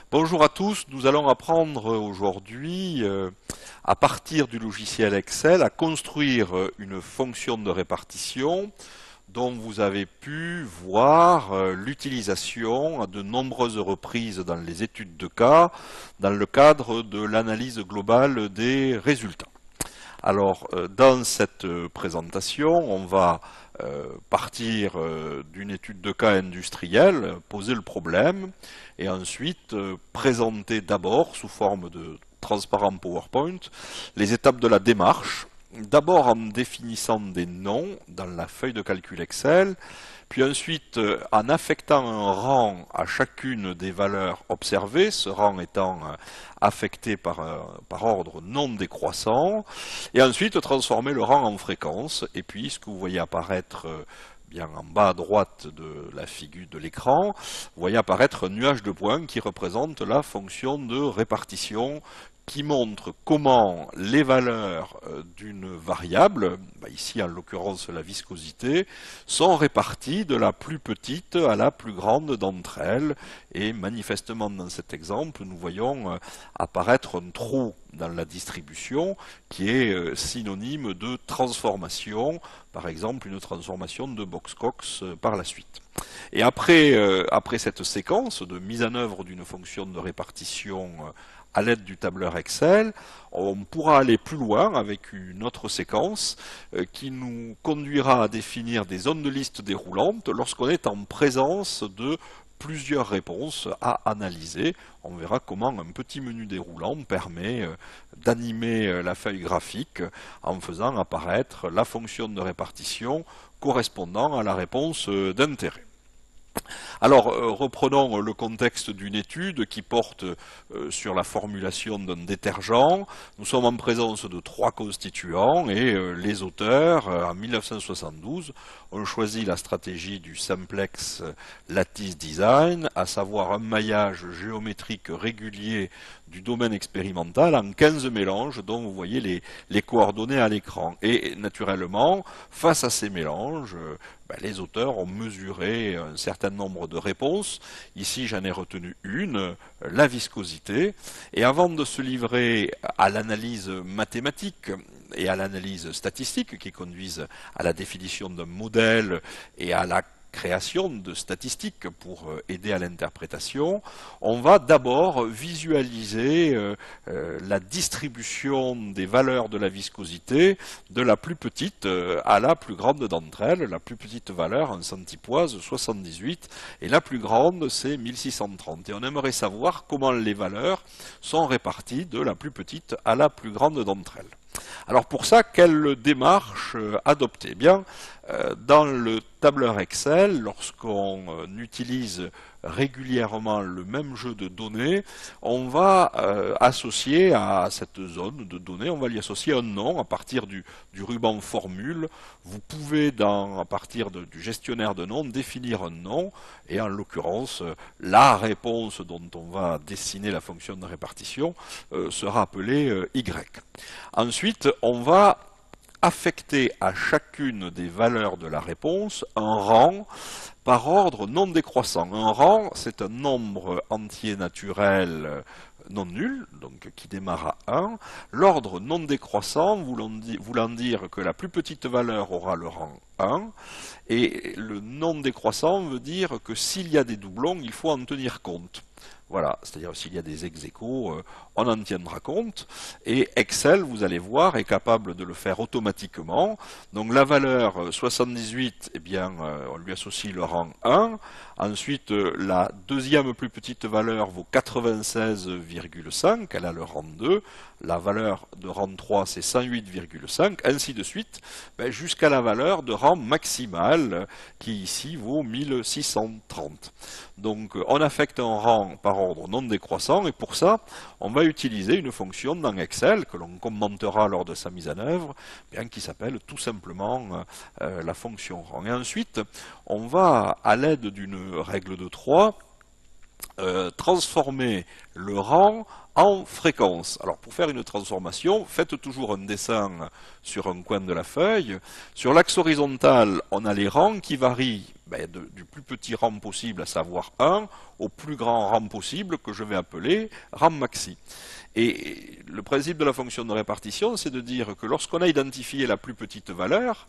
Bonjour à tous, nous allons apprendre aujourd'hui, à partir du logiciel Excel, à construire une fonction de répartition dont vous avez pu voir l'utilisation à de nombreuses reprises dans les études de cas, dans le cadre de l'analyse globale des résultats. Alors, dans cette présentation, on va partir d'une étude de cas industrielle, poser le problème, et ensuite présenter d'abord, sous forme de transparent PowerPoint, les étapes de la démarche, d'abord en définissant des noms dans la feuille de calcul Excel, puis ensuite en affectant un rang à chacune des valeurs observées, ce rang étant affecté par ordre non décroissant, et ensuite transformer le rang en fréquence, et puis ce que vous voyez apparaître bien en bas à droite de la figure de l'écran, vous voyez apparaître un nuage de points qui représente la fonction de répartition qui montre comment les valeurs d'une variable, ici en l'occurrence la viscosité, sont réparties de la plus petite à la plus grande d'entre elles. Et manifestement dans cet exemple, nous voyons apparaître un trou dans la distribution qui est synonyme de transformation, par exemple une transformation de Box-Cox par la suite. Et après cette séquence de mise en œuvre d'une fonction de répartition à l'aide du tableur Excel, on pourra aller plus loin avec une autre séquence qui nous conduira à définir des zones de liste déroulantes lorsqu'on est en présence de plusieurs réponses à analyser. On verra comment un petit menu déroulant permet d'animer la feuille graphique en faisant apparaître la fonction de répartition correspondant à la réponse d'intérêt. Alors, reprenons le contexte d'une étude qui porte sur la formulation d'un détergent. Nous sommes en présence de 3 constituants et les auteurs, en 1972, ont choisi la stratégie du Simplex Lattice Design, à savoir un maillage géométrique régulier du domaine expérimental en 15 mélanges dont vous voyez les coordonnées à l'écran. Et naturellement, face à ces mélanges, les auteurs ont mesuré un certain nombre de réponses. Ici, j'en ai retenu une, la viscosité. Et avant de se livrer à l'analyse mathématique et à l'analyse statistique qui conduisent à la définition d'un modèle et à la création de statistiques pour aider à l'interprétation, on va d'abord visualiser la distribution des valeurs de la viscosité de la plus petite à la plus grande d'entre elles. La plus petite valeur en centipoise, 78, et la plus grande, c'est 1630. Et on aimerait savoir comment les valeurs sont réparties de la plus petite à la plus grande d'entre elles. Alors pour ça, quelle démarche adopter? Eh bien, dans le tableur Excel, lorsqu'on utilise régulièrement le même jeu de données, on va associer à cette zone de données, on va lui associer un nom à partir du ruban formule. Vous pouvez, à partir du gestionnaire de noms, définir un nom, et en l'occurrence, la réponse dont on va dessiner la fonction de répartition sera appelée Y. Ensuite, on va affecter à chacune des valeurs de la réponse un rang par ordre non décroissant. Un rang, c'est un nombre entier naturel non nul, donc qui démarre à 1. L'ordre non décroissant voulant dire que la plus petite valeur aura le rang 1, et le non décroissant veut dire que s'il y a des doublons, il faut en tenir compte. Voilà, c'est-à-dire s'il y a des ex-aequo, on en tiendra compte. Et Excel, vous allez voir, est capable de le faire automatiquement. Donc la valeur 78, eh bien, on lui associe le rang 1. Ensuite, la deuxième plus petite valeur vaut 96,5, elle a le rang 2. La valeur de rang 3, c'est 108,5, ainsi de suite, jusqu'à la valeur de rang maximal, qui ici vaut 1630. Donc on affecte un rang par ordre non décroissant, et pour ça, on va utiliser une fonction dans Excel, que l'on commentera lors de sa mise en œuvre, qui s'appelle tout simplement la fonction rang. Et ensuite, on va, à l'aide d'une règle de 3, transformer le rang en fréquence. Alors pour faire une transformation, faites toujours un dessin sur un coin de la feuille. Sur l'axe horizontal, on a les rangs qui varient du plus petit rang possible, à savoir 1, au plus grand rang possible que je vais appeler rang maxi. Et le principe de la fonction de répartition, c'est de dire que lorsqu'on a identifié la plus petite valeur,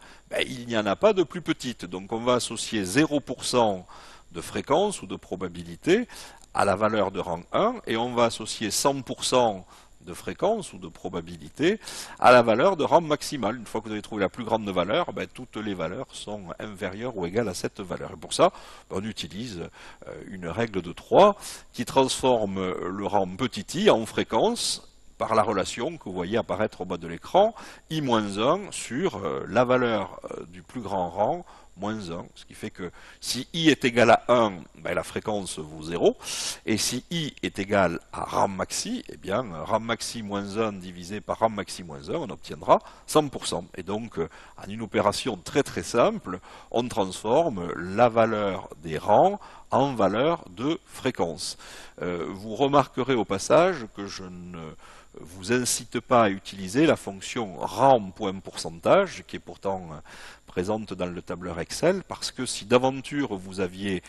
il n'y en a pas de plus petite. Donc on va associer 0% de fréquence ou de probabilité à la valeur de rang 1 et on va associer 100% de fréquence ou de probabilité à la valeur de rang maximal. Une fois que vous avez trouvé la plus grande valeur, toutes les valeurs sont inférieures ou égales à cette valeur. Et pour ça, on utilise une règle de 3 qui transforme le rang petit i en fréquence par la relation que vous voyez apparaître au bas de l'écran, i-1 sur la valeur du plus grand rang moins 1, ce qui fait que si i est égal à 1, la fréquence vaut 0, et si i est égal à rang maxi, eh bien rang maxi moins 1 divisé par rang maxi moins 1, on obtiendra 100%. Et donc, en une opération très très simple, on transforme la valeur des rangs en valeur de fréquence. Vous remarquerez au passage que je ne vous incite pas à utiliser la fonction rang.pourcentage, qui est pourtant présente dans le tableur Excel, parce que si d'aventure vous aviez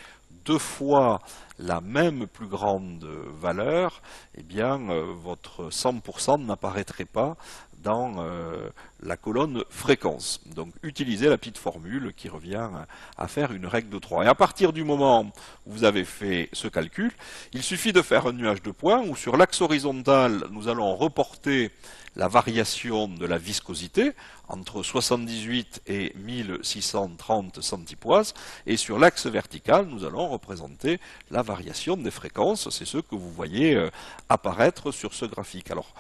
deux fois la même plus grande valeur, eh bien votre 100% n'apparaîtrait pas dans la colonne fréquence. Donc utilisez la petite formule qui revient à faire une règle de 3. Et à partir du moment où vous avez fait ce calcul, il suffit de faire un nuage de points où sur l'axe horizontal, nous allons reporter la variation de la viscosité entre 78 et 1630 centipoises, et sur l'axe vertical, nous allons représenter la variation des fréquences. C'est ce que vous voyez apparaître sur ce graphique. Alors,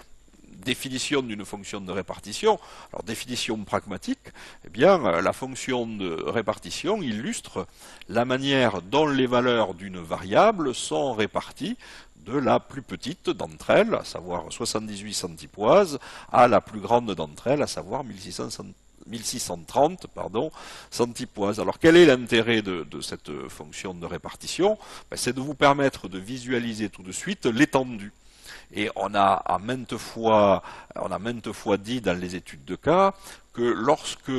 définition d'une fonction de répartition. Alors, définition pragmatique, eh bien, la fonction de répartition illustre la manière dont les valeurs d'une variable sont réparties de la plus petite d'entre elles, à savoir 78 centipoises, à la plus grande d'entre elles, à savoir 1630 centipoises. Alors quel est l'intérêt de cette fonction de répartition? C'est de vous permettre de visualiser tout de suite l'étendue. Et on a maintes fois dit dans les études de cas que lorsque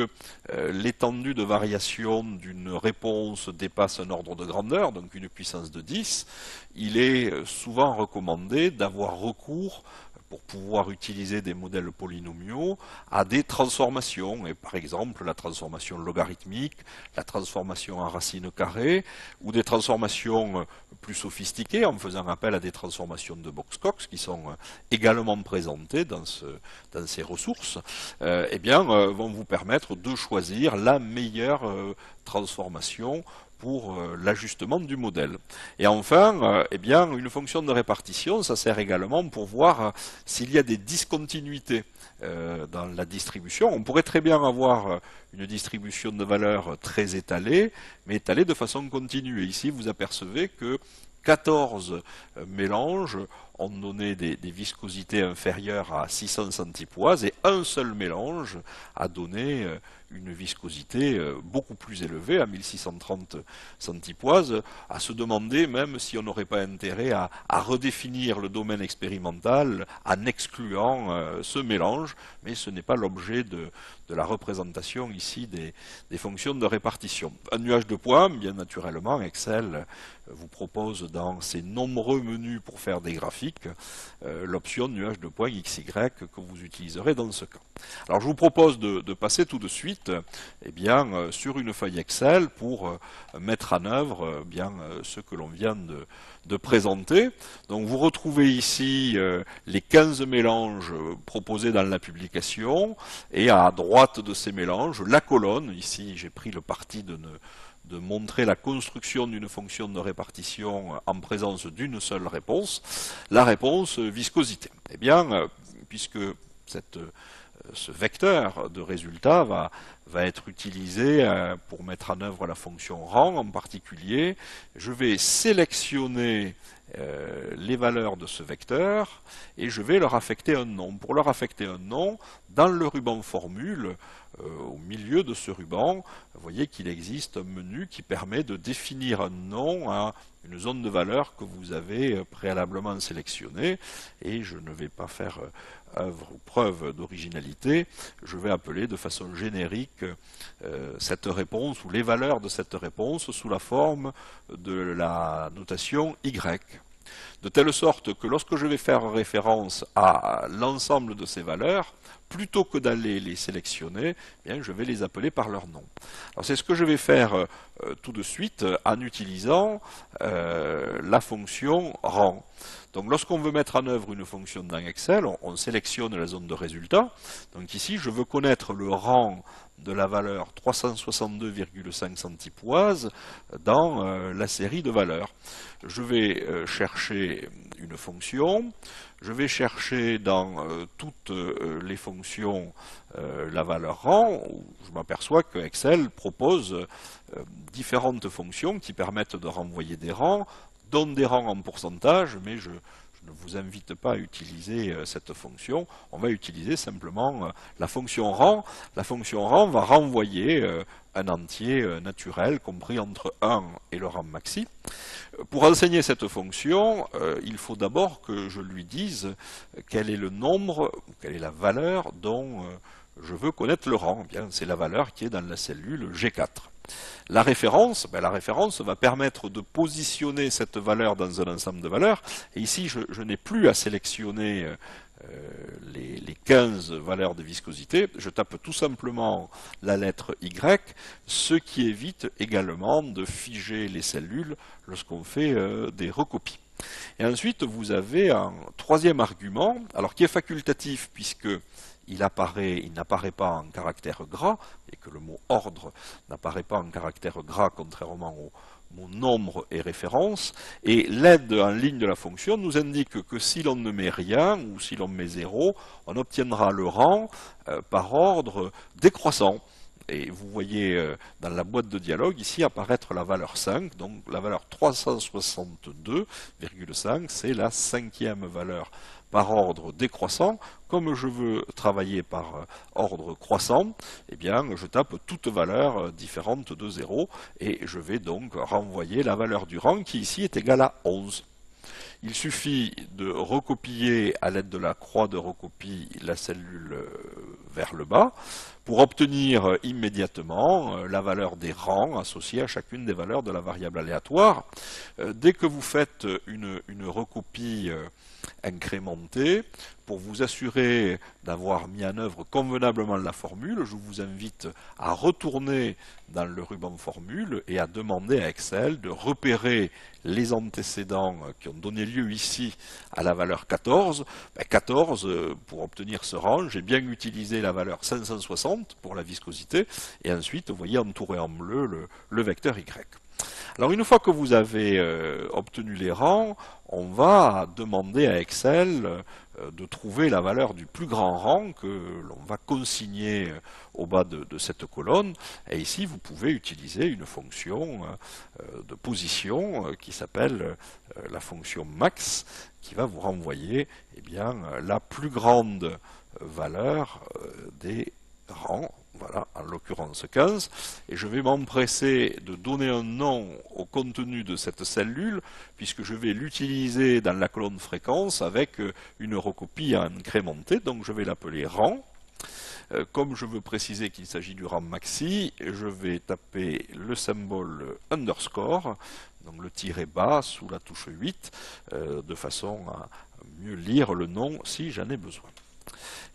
l'étendue de variation d'une réponse dépasse un ordre de grandeur, donc une puissance de 10, il est souvent recommandé d'avoir recours, pour pouvoir utiliser des modèles polynomiaux, à des transformations, et par exemple la transformation logarithmique, la transformation en racine carrée, ou des transformations plus sophistiquées, en faisant appel à des transformations de Box-Cox, qui sont également présentées dans ces ressources, vont vous permettre de choisir la meilleure transformation pour l'ajustement du modèle. Et enfin, une fonction de répartition, ça sert également pour voir s'il y a des discontinuités dans la distribution. On pourrait très bien avoir une distribution de valeurs très étalée, mais étalée de façon continue. Et ici, vous apercevez que 14 mélanges ont donné des viscosités inférieures à 600 centipoises et un seul mélange a donné une viscosité beaucoup plus élevée, à 1630 centipoises, à se demander même si on n'aurait pas intérêt à redéfinir le domaine expérimental en excluant ce mélange, mais ce n'est pas l'objet de la représentation ici des fonctions de répartition. Un nuage de points, bien naturellement, Excel vous propose dans ses nombreux menus pour faire des graphiques l'option nuage de points XY que vous utiliserez dans ce cas. Alors je vous propose de passer tout de suite sur une feuille Excel pour mettre en œuvre ce que l'on vient de présenter. Donc vous retrouvez ici les 15 mélanges proposés dans la publication, et à droite de ces mélanges, la colonne, ici j'ai pris le parti de montrer la construction d'une fonction de répartition en présence d'une seule réponse, la réponse viscosité. Eh bien, puisque ce vecteur de résultat va être utilisé pour mettre en œuvre la fonction rang en particulier, je vais sélectionner les valeurs de ce vecteur et je vais leur affecter un nom. Pour leur affecter un nom, dans le ruban formule, au milieu de ce ruban, vous voyez qu'il existe un menu qui permet de définir un nom à une zone de valeur que vous avez préalablement sélectionnée, et je ne vais pas faire œuvre ou preuve d'originalité, je vais appeler de façon générique cette réponse ou les valeurs de cette réponse sous la forme de la notation Y. De telle sorte que lorsque je vais faire référence à l'ensemble de ces valeurs, plutôt que d'aller les sélectionner, eh bien, je vais les appeler par leur nom. Alors c'est ce que je vais faire tout de suite en utilisant la fonction rang. Donc lorsqu'on veut mettre en œuvre une fonction dans Excel, on sélectionne la zone de résultat. Donc ici, je veux connaître le rang de la valeur 362,5 centipoise dans la série de valeurs. Je vais chercher une fonction, je vais chercher dans toutes les fonctions la valeur rang. Je m'aperçois que Excel propose différentes fonctions qui permettent de renvoyer des rangs, dont des rangs en pourcentage, mais je ne vous invite pas à utiliser cette fonction. On va utiliser simplement la fonction rang. La fonction rang va renvoyer un entier naturel compris entre 1 et le rang maxi. Pour enseigner cette fonction, il faut d'abord que je lui dise quel est le nombre, quelle est la valeur dont je veux connaître le rang. Eh bien, c'est la valeur qui est dans la cellule G4. La référence va permettre de positionner cette valeur dans un ensemble de valeurs. Et ici, je n'ai plus à sélectionner les 15 valeurs de viscosité. Je tape tout simplement la lettre Y, ce qui évite également de figer les cellules lorsqu'on fait des recopies. Et ensuite, vous avez un troisième argument, alors qui est facultatif puisque il n'apparaît pas en caractère gras, et que le mot ordre n'apparaît pas en caractère gras, contrairement au mot nombre et référence. Et l'aide en ligne de la fonction nous indique que si l'on ne met rien, ou si l'on met 0, on obtiendra le rang par ordre décroissant. Et vous voyez dans la boîte de dialogue ici apparaître la valeur 5, donc la valeur 362,5, c'est la 5e valeur par ordre décroissant. Comme je veux travailler par ordre croissant, eh bien, je tape toute valeur différente de 0 et je vais donc renvoyer la valeur du rang qui ici est égale à 11. Il suffit de recopier à l'aide de la croix de recopie la cellule vers le bas pour obtenir immédiatement la valeur des rangs associés à chacune des valeurs de la variable aléatoire. Dès que vous faites une recopie incrémentée, pour vous assurer d'avoir mis en œuvre convenablement la formule, je vous invite à retourner dans le ruban formule et à demander à Excel de repérer les antécédents qui ont donné lieu ici à la valeur 14. 14, pour obtenir ce rang, j'ai bien utilisé la valeur 560 pour la viscosité, et ensuite, vous voyez entouré en bleu le vecteur Y. Alors une fois que vous avez obtenu les rangs, on va demander à Excel de trouver la valeur du plus grand rang que l'on va consigner au bas de cette colonne. Et ici, vous pouvez utiliser une fonction de position qui s'appelle la fonction max, qui va vous renvoyer eh bien, la plus grande valeur des rangs. Voilà, en l'occurrence 15, et je vais m'empresser de donner un nom au contenu de cette cellule, puisque je vais l'utiliser dans la colonne fréquence avec une recopie incrémentée, donc je vais l'appeler rang. Comme je veux préciser qu'il s'agit du rang maxi, je vais taper le symbole underscore, donc le tiret bas sous la touche 8, de façon à mieux lire le nom si j'en ai besoin.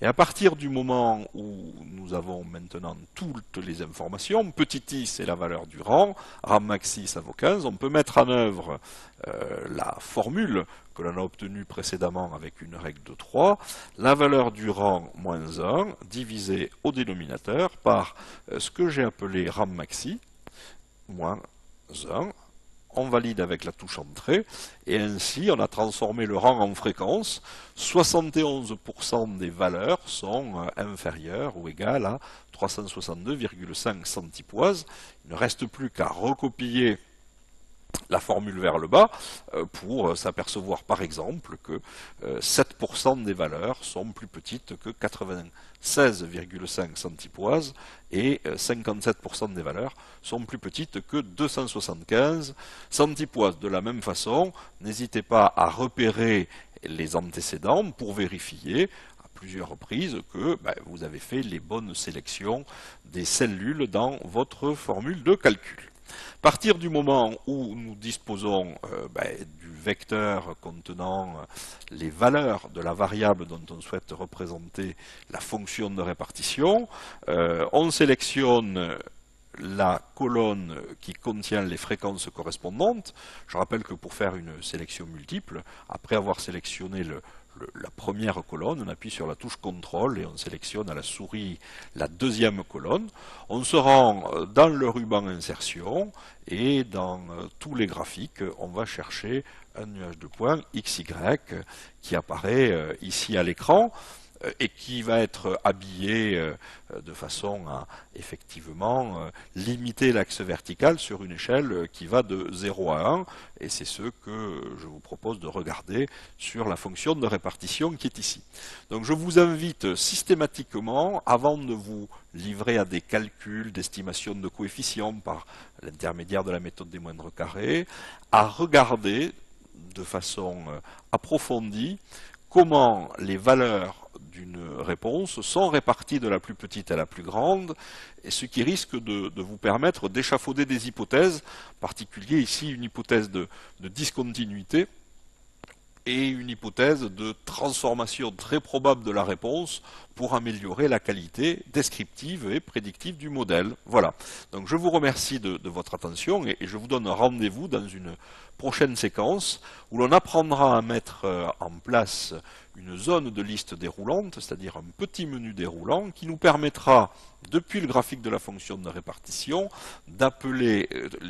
Et à partir du moment où nous avons maintenant toutes les informations, petit i c'est la valeur du rang, rang maxi ça vaut 15, on peut mettre en œuvre la formule que l'on a obtenue précédemment avec une règle de 3, la valeur du rang moins 1 divisé au dénominateur par ce que j'ai appelé rang maxi moins 1. On valide avec la touche entrée, et ainsi on a transformé le rang en fréquence. 71% des valeurs sont inférieures ou égales à 362,5 centipoise. Il ne reste plus qu'à recopier la formule vers le bas pour s'apercevoir par exemple que 7% des valeurs sont plus petites que 96,5 centipoises et 57% des valeurs sont plus petites que 275 centipoises. De la même façon, n'hésitez pas à repérer les antécédents pour vérifier à plusieurs reprises que vous avez fait les bonnes sélections des cellules dans votre formule de calcul. À partir du moment où nous disposons du vecteur contenant les valeurs de la variable dont on souhaite représenter la fonction de répartition, on sélectionne la colonne qui contient les fréquences correspondantes. Je rappelle que pour faire une sélection multiple, après avoir sélectionné la première colonne, on appuie sur la touche CTRL et on sélectionne à la souris la deuxième colonne. On se rend dans le ruban insertion et dans tous les graphiques, on va chercher un nuage de points XY qui apparaît ici à l'écran et qui va être habillé de façon à effectivement limiter l'axe vertical sur une échelle qui va de 0 à 1, et c'est ce que je vous propose de regarder sur la fonction de répartition qui est ici. Donc je vous invite systématiquement, avant de vous livrer à des calculs d'estimation de coefficients par l'intermédiaire de la méthode des moindres carrés, à regarder de façon approfondie comment les valeurs d'une réponse sont réparties de la plus petite à la plus grande, et ce qui risque de vous permettre d'échafauder des hypothèses, en particulier ici une hypothèse de discontinuité et une hypothèse de transformation très probable de la réponse pour améliorer la qualité descriptive et prédictive du modèle. Voilà. Donc je vous remercie de votre attention et je vous donne rendez-vous dans une prochaine séquence où l'on apprendra à mettre en place une zone de liste déroulante, c'est-à-dire un petit menu déroulant qui nous permettra, depuis le graphique de la fonction de répartition, d'appeler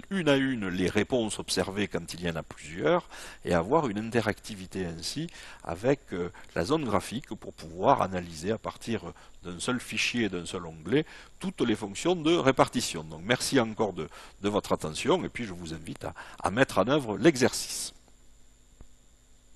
une à une les réponses observées quand il y en a plusieurs et avoir une interactivité ainsi avec la zone graphique pour pouvoir analyser à partir d'un seul fichier et d'un seul onglet toutes les fonctions de répartition. Donc merci encore de votre attention et puis je vous invite à mettre en œuvre l'exercice.